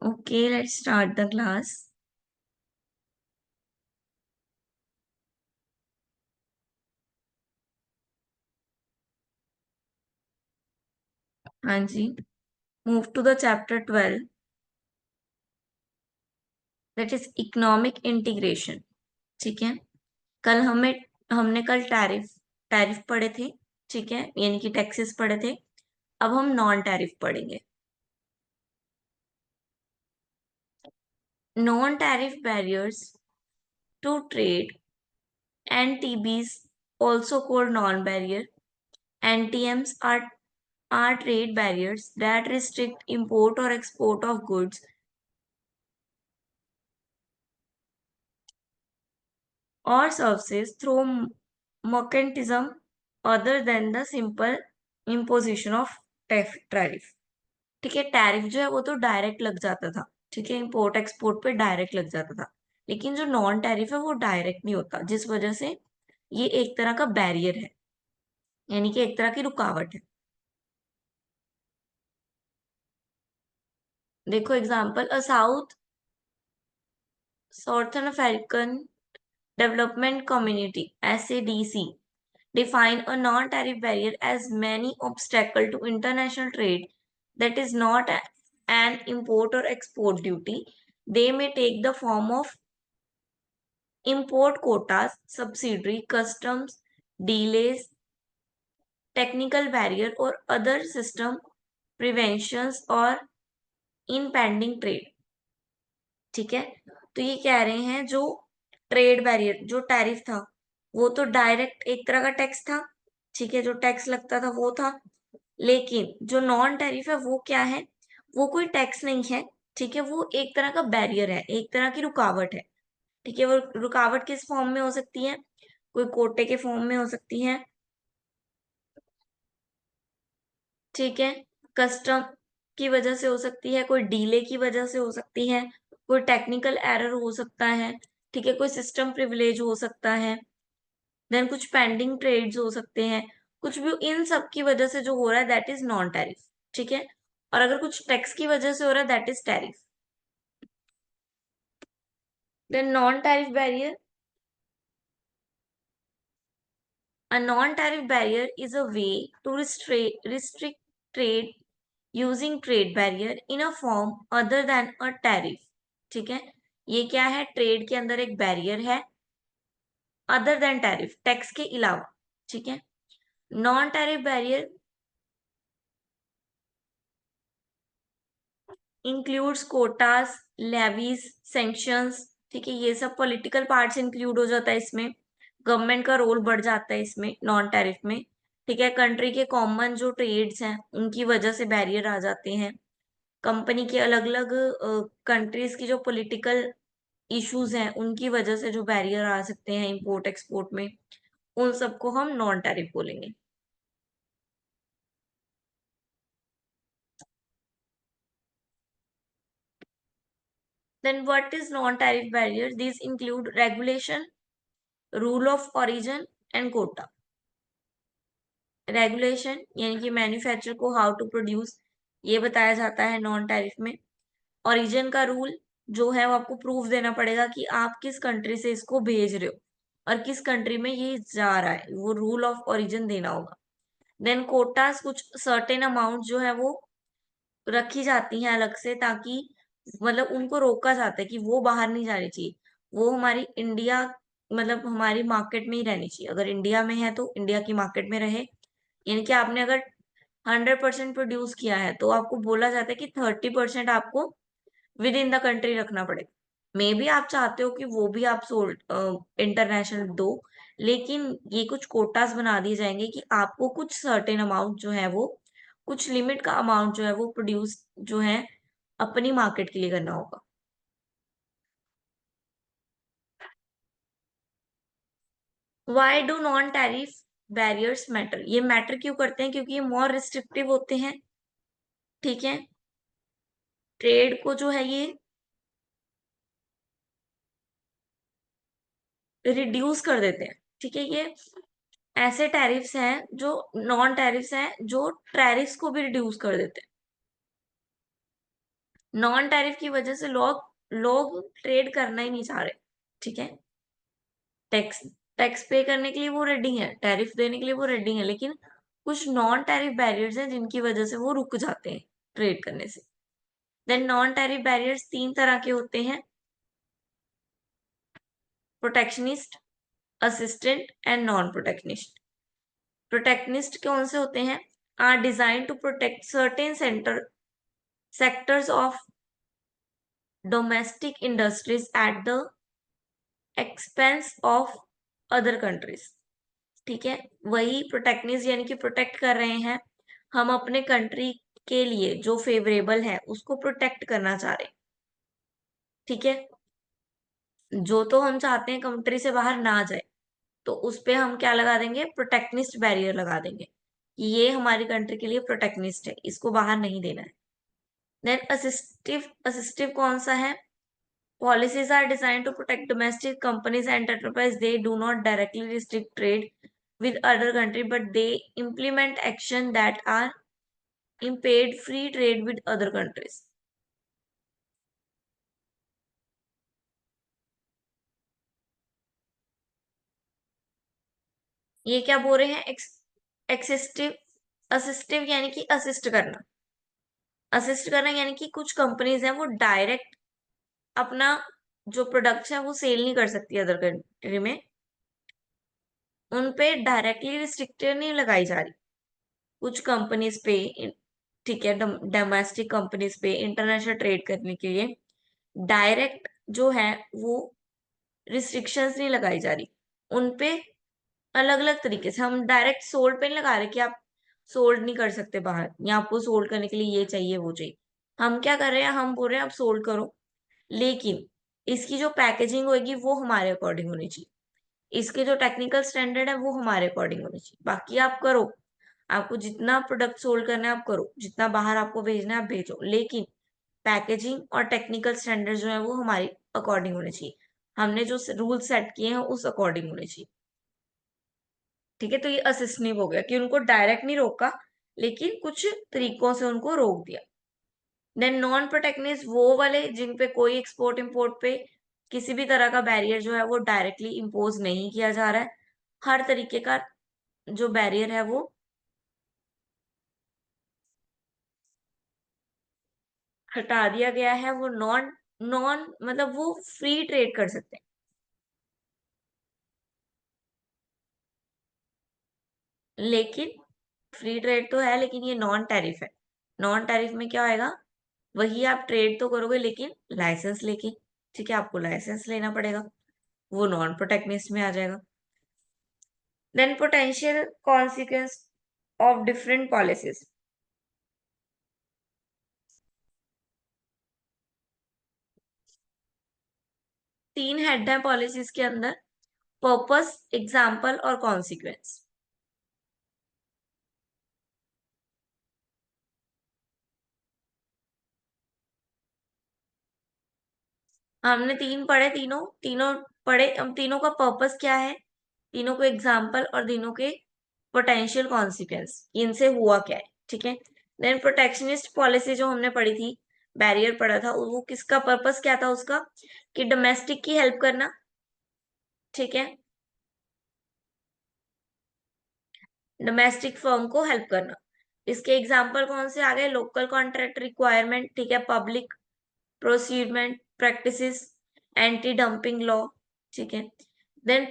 Okay, let's start the class. हाँ जी, move to the chapter 12, that is economic integration. ठीक है, कल हमने कल टैरिफ टैरिफ पढ़े थे। ठीक है, यानी कि टैक्सेस पढ़े थे। अब हम नॉन टैरिफ पढ़ेंगे। Non tariff barriers to trade, NTBs, also called non-barrier. NTMs are trade barriers that restrict import or export of goods or services through mechanism other than the simple imposition of tariff। ठीक है, tariff जो है वो तो direct लग जाता था। ठीक है, इंपोर्ट एक्सपोर्ट पे डायरेक्ट लग जाता था। लेकिन जो नॉन टैरिफ है वो डायरेक्ट नहीं होता, जिस वजह से ये एक तरह का बैरियर है, यानी कि एक तरह की रुकावट है। देखो example, a southern African development community, SADC, define a non-tariff barrier as many obstacle to international trade that is not an import or export duty. They may take the form of import quotas, subsidy, customs delays, technical barrier or other system preventions or impending trade। ठीक है, तो ये कह रहे हैं जो trade barrier, जो tariff था, वो तो डायरेक्ट एक तरह का टैक्स था। ठीक है, जो टैक्स लगता था वो था। लेकिन जो नॉन टैरिफ है वो क्या है? वो कोई टैक्स नहीं है। ठीक है, वो एक तरह का बैरियर है, एक तरह की रुकावट है। ठीक है, वो रुकावट किस फॉर्म में हो सकती है? कोई कोटे के फॉर्म में हो सकती है। ठीक है, कस्टम की वजह से हो सकती है, कोई डीले की वजह से हो सकती है, कोई टेक्निकल एरर हो सकता है। ठीक है, कोई सिस्टम प्रिविलेज हो सकता है, देन कुछ पेंडिंग ट्रेड्स हो सकते हैं। कुछ भी इन सब की वजह से जो हो रहा है दैट इज नॉन टैरिफ। ठीक है, और अगर कुछ टैक्स की वजह से हो रहा है that is tariff. Then non tariff barrier, a non-tariff barrier is a way to restrict trade using trade barrier in a form other than a tariff। ठीक है, ये क्या है? ट्रेड के अंदर एक बैरियर है, अदर देन टैरिफ, टैक्स के अलावा। ठीक है, non tariff barrier includes quotas, levies, sanctions. ठीक है, ये सब पॉलिटिकल पार्ट्स इंक्लूड हो जाता है इसमें। गवर्नमेंट का रोल बढ़ जाता है इसमें नॉन टैरिफ में। ठीक है, कंट्री के कॉमन जो ट्रेड्स हैं उनकी वजह से बैरियर आ जाते हैं। कंपनी के अलग अलग कंट्रीज की जो पॉलिटिकल इश्यूज हैं उनकी वजह से जो बैरियर आ सकते हैं इंपोर्ट एक्सपोर्ट में, उन सबको हम नॉन टैरिफ बोलेंगे। Then what is non tariff barrier? This include regulation, rule of origin and quota. Regulation यानी कि मैन्युफैक्चर को हाउ टू प्रोड्यूस, ये बताया जाता है नॉन टैरिफ में। ओरिजिन का रूल जो है वो आपको प्रूफ देना पड़ेगा कि आप किस कंट्री से इसको भेज रहे हो और किस कंट्री में ये जा रहा है, वो रूल ऑफ ओरिजिन देना होगा। देन कोटास, कुछ सर्टेन अमाउंट जो है वो रखी जाती हैं अलग से, ताकि मतलब उनको रोका जाता है कि वो बाहर नहीं जानी चाहिए। वो हमारी इंडिया, मतलब हमारी मार्केट में ही रहनी चाहिए। अगर इंडिया में है तो इंडिया की मार्केट में रहे। यानी कि आपने अगर 100% प्रोड्यूस किया है तो आपको बोला जाता है कि 30% आपको विद इन द कंट्री रखना पड़ेगा। मे बी आप चाहते हो कि वो भी आप सोल्ड इंटरनेशनल दो, लेकिन ये कुछ कोटास बना दिए जाएंगे कि आपको कुछ सर्टेन अमाउंट जो है वो, कुछ लिमिट का अमाउंट जो है वो प्रोड्यूस जो है अपनी मार्केट के लिए करना होगा। Why do non tariff barriers matter? ये मैटर क्यों करते हैं? क्योंकि ये मोर रिस्ट्रिक्टिव होते हैं। ठीक है, ट्रेड को जो है ये रिड्यूस कर देते हैं। ठीक है, ये ऐसे टैरिफ्स हैं जो नॉन टैरिफ्स हैं जो टैरिफ्स को भी रिड्यूस कर देते हैं। नॉन टैरिफ की वजह से लोग लोग ट्रेड करना ही नहीं चाह रहे, ठीक है। टैक्स टैक्स पे करने के लिए वो रेडी है, टैरिफ देने के लिए वो रेडी है, लेकिन कुछ नॉन टैरिफ बैरियर्स हैं जिनकी वजह से वो रुक जाते हैं ट्रेड करने से। देन नॉन टैरिफ बैरियर्स तीन तरह के होते हैं, protectionist, assistant and non protectionist. Protectionist कौन से होते हैं? Are design to protect certain sectors of domestic industries at the expense of other countries, ठीक है। वही प्रोटेक्शनिस्ट यानी कि प्रोटेक्ट कर रहे हैं, हम अपने कंट्री के लिए जो फेवरेबल है उसको प्रोटेक्ट करना चाह रहे हैं, ठीक है। जो तो हम चाहते हैं कंट्री से बाहर ना जाए, तो उस पे हम क्या लगा देंगे? प्रोटेक्शनिस्ट बैरियर लगा देंगे कि ये हमारी कंट्री के लिए प्रोटेक्शनिस्ट है, इसको बाहर नहीं देना है। देन असिस्टिव असिस्टिव कौन सा है? Policies are designed to protect domestic companies and enterprises. They do not directly restrict trade with other country, but they implement action that are impede free trade with other countries. ये क्या बोल रहे हैं? एक्सिस्टिव assistive यानी कि assist करना यानी कि कुछ कंपनीज हैं वो डायरेक्ट अपना जो प्रोडक्ट है वो सेल नहीं कर सकती अदर कंट्री में, उन पे डायरेक्टली रिस्ट्रिक्टेड नहीं लगाई जा रही। कुछ कंपनीज पे, ठीक है, डोमेस्टिक कंपनीज पे इंटरनेशनल ट्रेड करने के लिए डायरेक्ट जो है वो रिस्ट्रिक्शंस नहीं लगाई जा रही, उन पे अलग अलग तरीके से। हम डायरेक्ट सोल्ड पे नहीं लगा रहे कि आप सोल्ड नहीं कर सकते बाहर, या आपको सोल्ड करने के लिए ये चाहिए वो चाहिए। हम क्या कर रहे हैं? हम बोल रहे हैं आप सोल्ड करो, लेकिन इसकी जो पैकेजिंग होगी वो हमारे अकॉर्डिंग होनी चाहिए, इसके जो टेक्निकल स्टैंडर्ड है वो हमारे अकॉर्डिंग होने चाहिए। बाकी आप करो, आपको जितना प्रोडक्ट सोल्ड करना है आप करो, जितना बाहर आपको भेजना है आप भेजो, लेकिन पैकेजिंग और टेक्निकल स्टैंडर्ड जो है वो हमारी अकॉर्डिंग होने चाहिए। हमने जो रूल सेट किए हैं उस अकॉर्डिंग होने चाहिए, ठीक है। तो ये असिस्टिव हो गया कि उनको डायरेक्ट नहीं रोका, लेकिन कुछ तरीकों से उनको रोक दिया। देन नॉन प्रोटेक्शनिस्ट वो वाले जिन पे कोई एक्सपोर्ट इंपोर्ट पे किसी भी तरह का बैरियर जो है वो डायरेक्टली इम्पोज नहीं किया जा रहा है, हर तरीके का जो बैरियर है वो हटा दिया गया है। वो नॉन नॉन मतलब वो फ्री ट्रेड कर सकते हैं, लेकिन फ्री ट्रेड तो है लेकिन ये नॉन टैरिफ है। नॉन टैरिफ में क्या होएगा? वही आप ट्रेड तो करोगे लेकिन लाइसेंस लेके, ठीक है, आपको लाइसेंस लेना पड़ेगा, वो नॉन प्रोटेक्शनिस्ट में आ जाएगा। Then potential consequence of different policies. तीन हेड है पॉलिसीज के अंदर, पर्पस, एग्जाम्पल और कॉन्सिक्वेंस। हमने तीन पढ़े, तीनों तीनों पढ़े। हम तीनों का पर्पस क्या है, तीनों को एग्जाम्पल और तीनों के पोटेंशियल कॉन्सिक्वेंस, इनसे हुआ क्या है, ठीक है। देन प्रोटेक्शनिस्ट पॉलिसी जो हमने पढ़ी थी, बैरियर पढ़ा था, वो किसका पर्पस क्या था उसका? कि डोमेस्टिक की हेल्प करना, ठीक है, डोमेस्टिक फर्म को हेल्प करना। इसके एग्जाम्पल कौन से आ गए? लोकल कॉन्ट्रैक्ट रिक्वायरमेंट, ठीक है, public procurement practices, anti dumping law, ठीक है। देन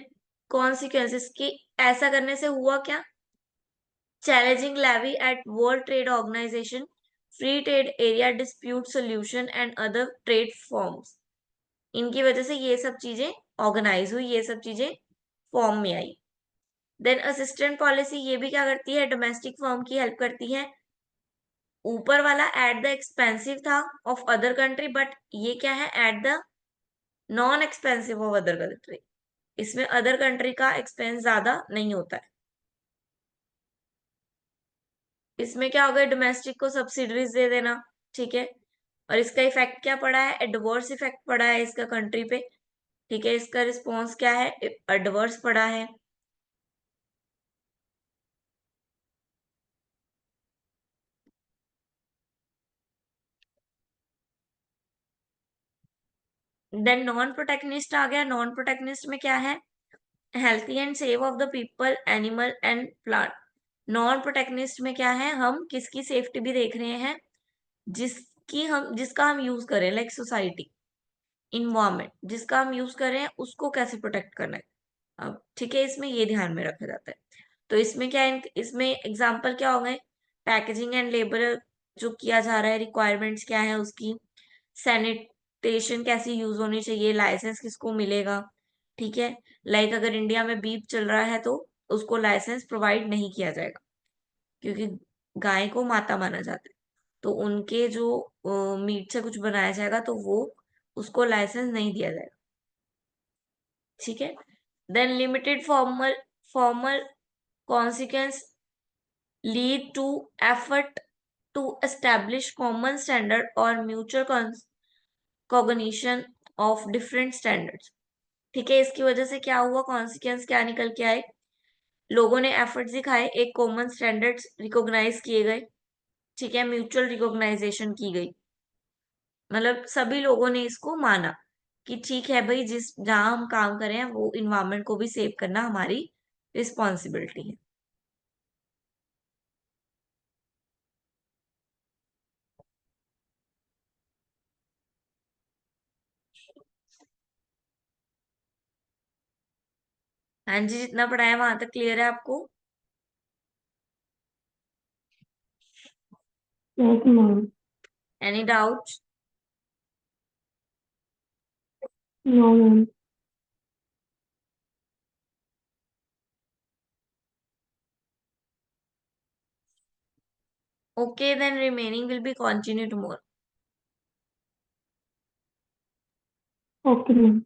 कॉन्सिक्वेंसेस की ऐसा करने से हुआ क्या? Challenging levy at World Trade Organization, free trade area dispute solution and other trade forms. इनकी वजह से ये सब चीजें ऑर्गेनाइज हुई, ये सब चीजें फॉर्म में आई। देन असिस्टेंट पॉलिसी ये भी क्या करती है? डोमेस्टिक फर्म की हेल्प करती है। ऊपर वाला एट द एक्सपेंसिव था ऑफ अदर कंट्री, बट ये क्या है? At the non expensive of other country. इसमें अदर कंट्री का एक्सपेंस ज्यादा नहीं होता है। इसमें क्या हो गया? डोमेस्टिक को सब्सिडीज दे देना, ठीक है। और इसका इफेक्ट क्या पड़ा है? एडवर्स इफेक्ट पड़ा है इसका कंट्री पे, ठीक है। इसका रिस्पॉन्स क्या है? एडवर्स पड़ा है। देन नॉन प्रोटेक्शनिस्ट आ गया। नॉन प्रोटेक्शनिस्ट में क्या है? Healthy and safe of the people, animal and plant. Non protectionist में क्या है? हम किसकी सेफ्टी भी देख रहे हैं? जिसका हम यूज करें, लाइक सोसाइटी, इन्वायरमेंट, जिसका हम यूज कर रहे हैं उसको कैसे प्रोटेक्ट करना है। अब ठीक है, इसमें ये ध्यान में रखा जाता है। तो इसमें क्या है? इसमें एग्जाम्पल क्या हो गए? पैकेजिंग एंड लेबर जो किया जा रहा है, रिक्वायरमेंट्स क्या है उसकी, सैनिटेशन कैसी यूज होनी चाहिए, लाइसेंस किसको मिलेगा। ठीक है, लाइक अगर इंडिया में बीफ चल रहा है तो उसको लाइसेंस प्रोवाइड नहीं किया जाएगा, क्योंकि गाय को माता माना जाता है। तो उनके जो मीट से कुछ बनाया जाएगा तो वो उसको लाइसेंस नहीं दिया जाएगा। ठीक है, then limited formal consequence lead to effort to establish common standard और mutual cognition of different standards. ठीक है, इसकी वजह से क्या हुआ? कॉन्सिक्वेंस क्या निकल के आए? लोगों ने एफर्ट्स दिखाए, एक कॉमन स्टैंडर्ड्स रिकॉग्नाइज किए गए। ठीक है, म्यूचुअल रिकॉग्नाइजेशन की गई, मतलब सभी लोगों ने इसको माना कि ठीक है भाई, जिस जहां हम काम कर रहे हैं वो इन्वायरमेंट को भी सेव करना हमारी रिस्पॉन्सिबिलिटी है। हाँ जी, जितना पढ़ाया वहां तक क्लियर है आपको? Yes, ma'am. Any doubt? No, ma'am. Okay, then remaining will be continue tomorrow. Okay, ma'am.